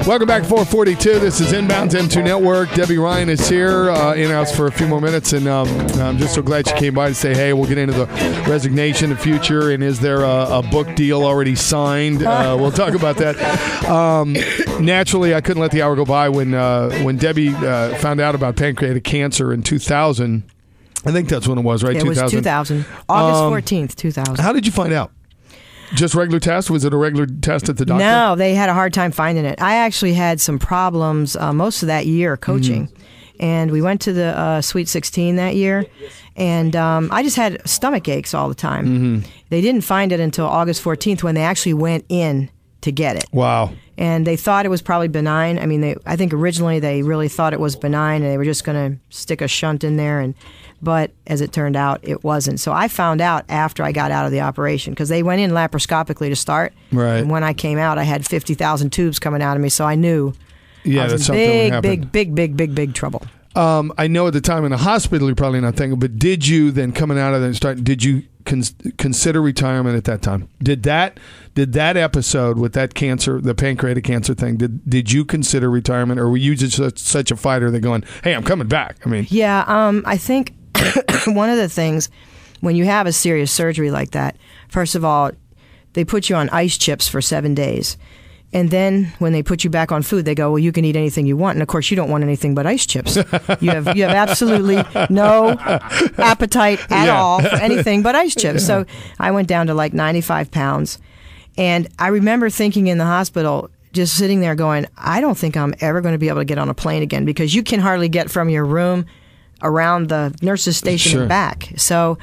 Welcome back, 442. This is Inbound's M2 Network. Debbie Ryan is here in-house for a few more minutes, and I'm just so glad she came by to say, hey, we'll get into the resignation, the future, and is there a book deal already signed? We'll talk about that. Naturally, I couldn't let the hour go by when Debbie found out about pancreatic cancer in 2000. I think that's when it was, right? It was 2000. August 14th, 2000. How did you find out? Just regular test? Was it a regular test at the doctor? No, they had a hard time finding it. I actually had some problems most of that year coaching. And we went to the Sweet 16 that year. And I just had stomach aches all the time. They didn't find it until August 14th when they actually went in to get it. Wow. And they thought it was probably benign. I mean, I think originally they really thought it was benign, and they were just going to stick a shunt in there. But as it turned out, it wasn't. So I found out after I got out of the operation, because they went in laparoscopically to start. Right. And when I came out, I had 50,000 tubes coming out of me, so I knew I was in big trouble. I know at the time in the hospital you're probably not thinking, but did you then coming out of that did you consider retirement at that time? Did that episode with that cancer, the pancreatic cancer thing, did you consider retirement, or were you just such a fighter that going, hey, I'm coming back? I mean, yeah, I think one of the things when you have a serious surgery like that, first of all, they put you on ice chips for 7 days. And then when they put you back on food, they go, well, you can eat anything you want. And, of course, you don't want anything but ice chips. You have absolutely no appetite at all for anything but ice chips. So I went down to like 95 pounds. And I remember thinking in the hospital, just sitting there going, I don't think I'm ever going to be able to get on a plane again, because you can hardly get from your room around the nurse's station and back. So,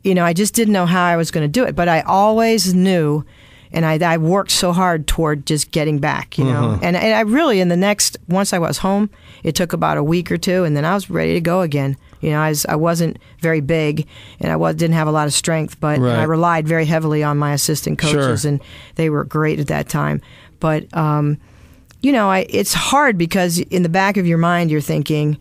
I just didn't know how I was going to do it. But I always knew. And I worked so hard toward just getting back, know. And I really, once I was home, it took about a week or two, and then I was ready to go again. I wasn't very big, and I didn't have a lot of strength, but I relied very heavily on my assistant coaches, and they were great at that time. But, it's hard because in the back of your mind, you're thinking,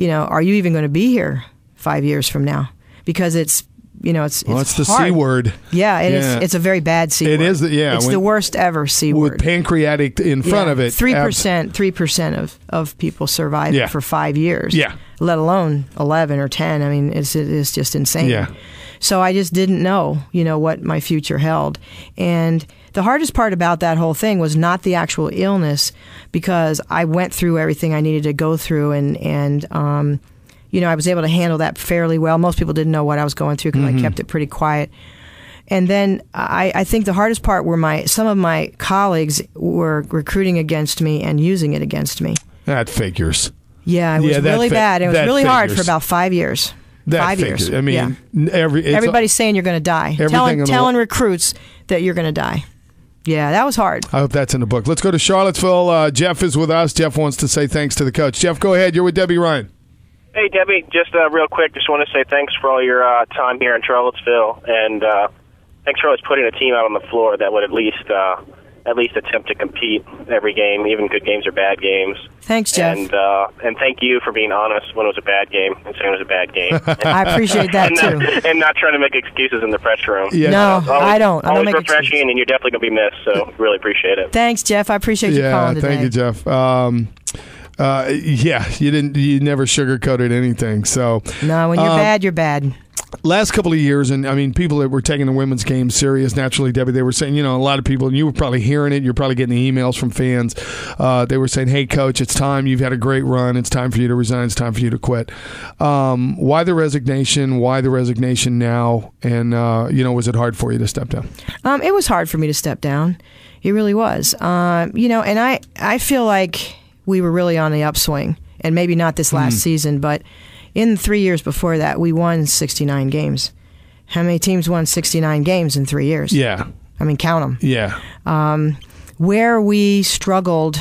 are you even going to be here 5 years from now? Because it's it's the hard. C word. Yeah, it's a very bad C word. It is, yeah. It's the worst ever C word. With pancreatic in front of it. 3% of people survive it for 5 years. Yeah. Let alone 11 or 10. I mean, it's just insane. Yeah. So I just didn't know, what my future held. And the hardest part about that whole thing was not the actual illness, because I went through everything I needed to go through, and I was able to handle that fairly well. Most people didn't know what I was going through because I kept it pretty quiet. And then I think the hardest part were some of my colleagues were recruiting against me and using it against me. That figures. Yeah, it was really bad. It was really hard for about 5 years. That 5 figures. years. I mean, everybody's saying you're going to die. Telling recruits that you're going to die. Yeah, that was hard. I hope that's in the book. Let's go to Charlottesville. Jeff is with us. Jeff wants to say thanks to the coach. Jeff, go ahead. You're with Debbie Ryan. Hey, Debbie, just real quick, just want to say thanks for all your time here in Charlottesville, and thanks for always putting a team out on the floor that would at least attempt to compete every game, even good games or bad games. Thanks, Jeff. And thank you for being honest when it was a bad game and saying it was a bad game. I appreciate that, too. And not trying to make excuses in the press room. Yeah. No, I don't. I don't make refreshing, excuses. and you're definitely going to be missed, so really appreciate it. Thanks, Jeff. I appreciate you calling today. Thank you, Jeff. You never sugarcoated anything. So no, when you're bad, you're bad. Last couple of years, and I mean, people that were taking the women's game serious, naturally, Debbie, they were saying, a lot of people, and you were probably hearing it, you're probably getting the emails from fans. They were saying, hey, coach, it's time. You've had a great run. It's time for you to resign. It's time for you to quit. Why the resignation? Why the resignation now? And, was it hard for you to step down? It was hard for me to step down. It really was. And I feel like we were really on the upswing, and maybe not this last season, but in 3 years before that, we won 69 games. How many teams won 69 games in 3 years? Yeah. I mean, count them. Yeah. Where we struggled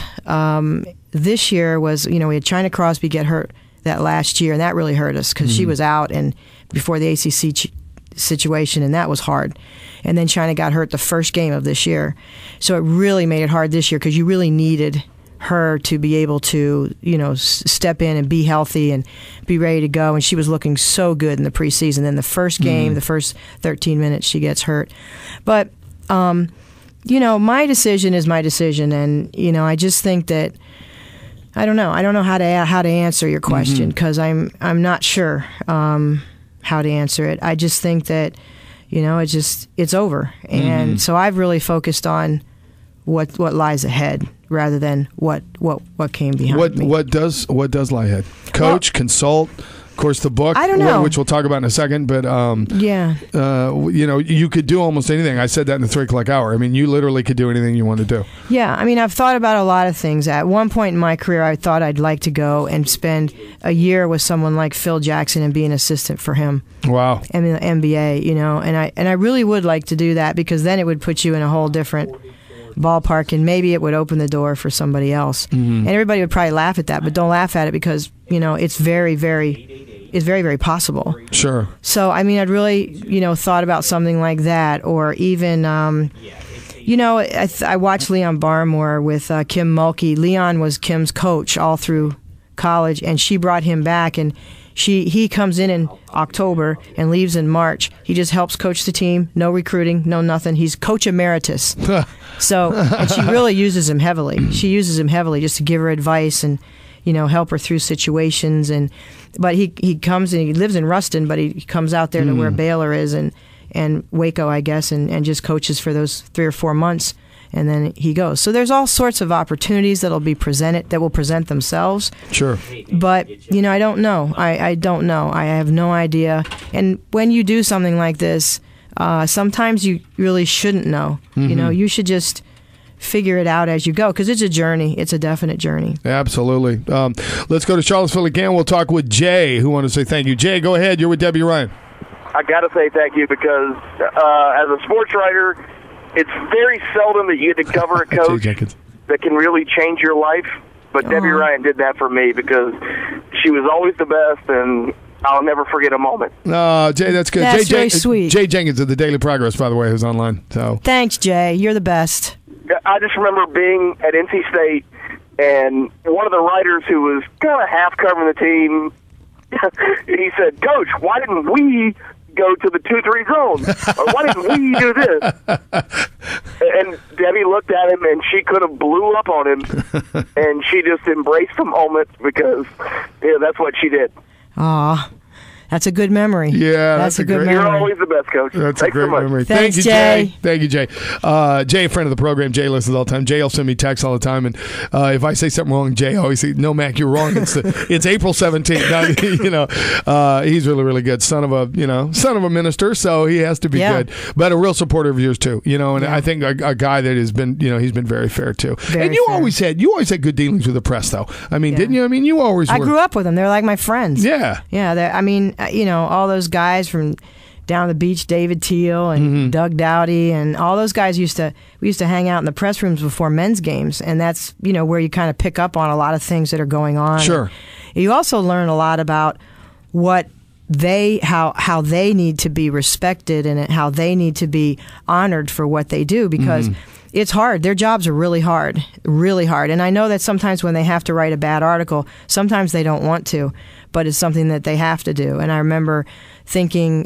this year was, we had China Crosby get hurt that last year, and that really hurt us because she was out and before the ACC situation, and that was hard. And then China got hurt the first game of this year. So it really made it hard this year because you really needed her to be able to, step in and be healthy and be ready to go. And she was looking so good in the preseason. Then the first game, the first 13 minutes, she gets hurt. But, my decision is my decision. And, I just think that, I don't know how to answer your question, because I'm not sure how to answer it. I just think that, it's over. And so I've really focused on what lies ahead rather than what came behind me. What does lie ahead? Coach, consult, of course, the book. I don't know, which we'll talk about in a second. But you could do almost anything. I said that in the 3 o'clock hour. I mean, you literally could do anything you want to do. Yeah, I mean, I've thought about a lot of things. At one point in my career, I thought I'd like to go and spend a year with someone like Phil Jackson and be an assistant for him. Wow. I mean, the NBA, and I really would like to do that, because then it would put you in a whole different ballpark, and maybe it would open the door for somebody else. And everybody would probably laugh at that, but don't laugh at it, because it's very, very possible. Sure. So I mean, I'd really thought about something like that, or even I watched Leon Barmore with Kim Mulkey. Leon was Kim's coach all through college, and she brought him back, and he comes in October and leaves in March. He just helps coach the team. No recruiting, no nothing. He's coach emeritus. So, and she really uses him heavily. She uses him heavily just to give her advice and, help her through situations. But he comes and he lives in Ruston, but he comes out there to where Baylor is and Waco, I guess, and just coaches for those 3 or 4 months. And then he goes. So there's all sorts of opportunities that will present themselves. Sure. But, I don't know. I don't know. I have no idea. And when you do something like this, sometimes you really shouldn't know. You should just figure it out as you go, because it's a journey. It's a definite journey. Absolutely. Let's go to Charlottesville again. We'll talk with Jay, who wanted to say thank you. Jay, go ahead. You're with Debbie Ryan. I got to say thank you, because as a sports writer, it's very seldom that you get to cover a coach that can really change your life. But Debbie Ryan did that for me, because she was always the best, and I'll never forget a moment. Jay, that's good. That's very sweet. Jay Jenkins of the Daily Progress, by the way, who's online. So thanks, Jay. You're the best. I just remember being at NC State, and one of the writers who was kind of half covering the team, he said, "Coach, why didn't we go to the 2-3 zone? Or why didn't we do this?" And Debbie looked at him, and she could have blew up on him, and she just embraced the moment, because that's what she did. Aw, that's a good memory. Yeah, that's a good memory. You're always the best, Coach. That's Thanks a great so much. memory. Thanks, Thank you, Jay. Thank you, Jay. Jay, a friend of the program. Jay listens all the time. Jay will send me texts all the time, and if I say something wrong, Jay always says, "No, Mac, you're wrong. It's April 17th." He's really, really good. Son of a minister, so he has to be good. But a real supporter of yours too. And I think a guy that has been, he's been very fair too. And you always had good dealings with the press, though. I mean, didn't you? I mean, you always. I grew up with them. They're like my friends. Yeah. Yeah. I mean, all those guys from down the beach, David Teal and Doug Dowdy, and all those guys we used to hang out in the press rooms before men's games, and that's where you kind of pick up on a lot of things that are going on. Sure. You also learn a lot about what how they need to be respected and how they need to be honored for what they do, because it's hard. Their jobs are really hard. And I know that sometimes when they have to write a bad article, sometimes they don't want to, but it's something that they have to do. And I remember thinking,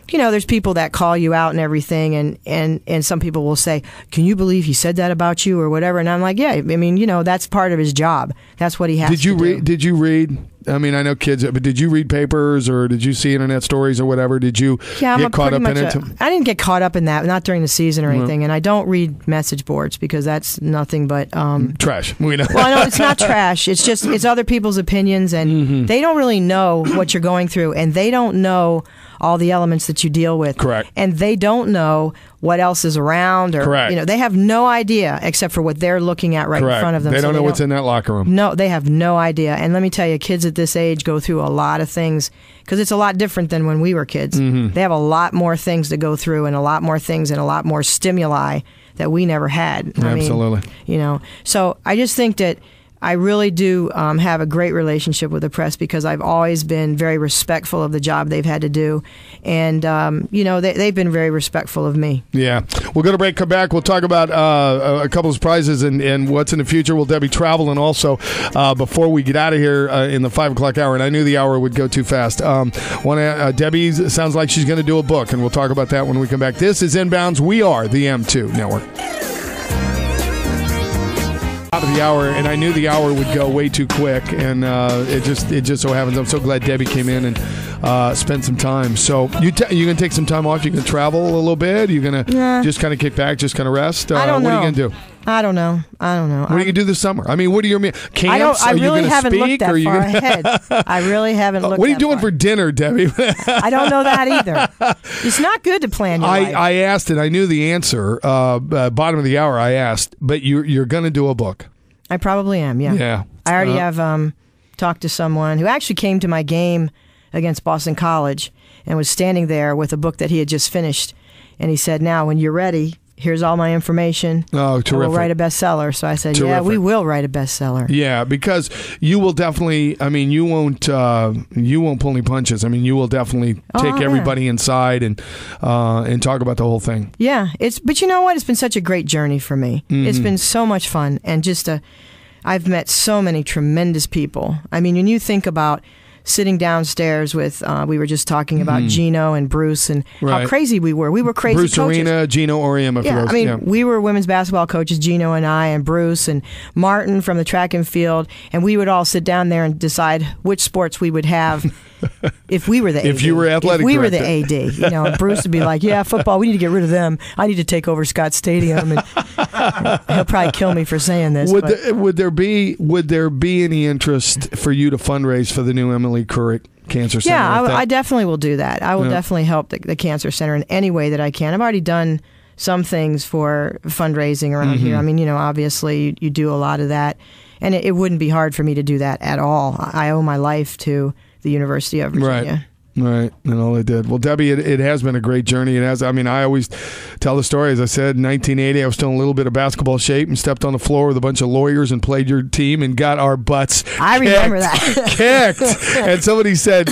there's people that call you out and everything, and some people will say, "Can you believe he said that about you?" or whatever. And I'm like, yeah, I mean, that's part of his job. That's what he has to do. Did you read? I mean, I know kids, but did you read papers or did you see internet stories or whatever? Did you get caught up in it? I didn't get caught up in that, not during the season or anything. And I don't read message boards, because that's nothing but trash. We know. Well, no, it's not trash. It's other people's opinions, and they don't really know what you're going through, and they don't know all the elements that you deal with. Correct. And they don't know what else is around, or Correct. They have no idea except for what they're looking at right Correct. in front of them. They don't know what's in that locker room. No, they have no idea. And let me tell you, kids at this age go through a lot of things, because it's a lot different than when we were kids. They have a lot more things to go through, and a lot more things and a lot more stimuli that we never had. Absolutely. So I just think that I really do have a great relationship with the press because I've always been very respectful of the job they've had to do. And, they've been very respectful of me. Yeah. We'll go to break, come back. We'll talk about a couple of surprises and what's in the future. Will Debbie travel? And also, before we get out of here in the 5 o'clock hour, and I knew the hour would go too fast, Debbie sounds like she's going to do a book, and we'll talk about that when we come back. This is Inbounds. We are the M2 Network. Top of the hour, and I knew the hour would go way too quick, and it just so happens. I'm so glad Debbie came in and spent some time. So you gonna take some time off? You gonna travel a little bit? You gonna just kind of kick back, just kind of rest? I don't know. What are you gonna do? I don't know. What are you gonna do this summer? I mean, what are your camps? I really haven't speak, looked that far ahead. I really haven't looked. What are you doing for dinner, Debbie? I don't know that either. It's not good to plan your life. I asked, and I knew the answer. Bottom of the hour, I asked, but you're gonna do a book. I probably am. Yeah. Yeah. I already have talked to someone who actually came to my game against Boston College and was standing there with a book that he had just finished, and he said, "Now, when you're ready, here's all my information. Oh, terrific. We'll write a bestseller." So I said, terrific. "Yeah, we will write a bestseller." Yeah, because you will definitely. I mean, you won't pull any punches. I mean, you will definitely take everybody inside and talk about the whole thing. Yeah, but you know what? It's been such a great journey for me. Mm-hmm. It's been so much fun, and I've met so many tremendous people. I mean, when you think about sitting downstairs with, we were just talking about Gino and Bruce and how crazy we were. We were crazy Bruce coaches. Arena, Gino Auriemma. We were women's basketball coaches, Gino and I and Bruce and Martin from the track and field, and we would all sit down there and decide which sports we would have if we were the AD. If you were athletic If we director. were the AD. And Bruce would be like, "Yeah, football, we need to get rid of them. I need to take over Scott Stadium." And he'll probably kill me for saying this. Would there be any interest for you to fundraise for the new Emily Couric Cancer Center? Yeah, I definitely will do that. I will definitely help the Cancer Center in any way that I can. I've already done some things for fundraising around here. I mean, obviously you do a lot of that, and it wouldn't be hard for me to do that at all. I owe my life to the University of Virginia. Right, and all they did. Well, Debbie, it has been a great journey. It has. I mean, I always tell the story. As I said, in 1980, I was still in a little bit of basketball shape and stepped on the floor with a bunch of lawyers and played your team and got our butts remember that. kicked. And somebody said,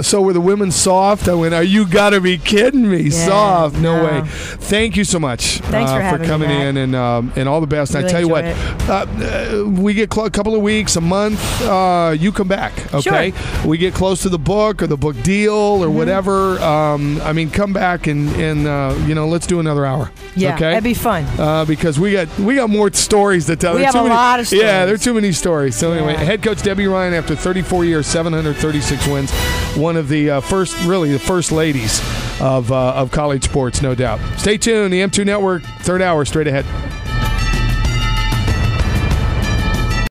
so were the women soft? I went, you got to be kidding me. Yeah, soft. No way. Thank you so much Thanks for coming in and all the best. And really I tell you what, we get a couple of weeks, a month, you come back, okay? Sure. We get close to the book or the book deal or whatever. I mean, come back and let's do another hour. Yeah, okay? that'd be fun. Because we got more stories to tell. We have a lot of stories. Yeah, there are too many stories. So anyway, head coach Debbie Ryan, after 34 years, 736 wins, one of the first ladies of college sports, no doubt. Stay tuned. The M2 Network, third hour, straight ahead.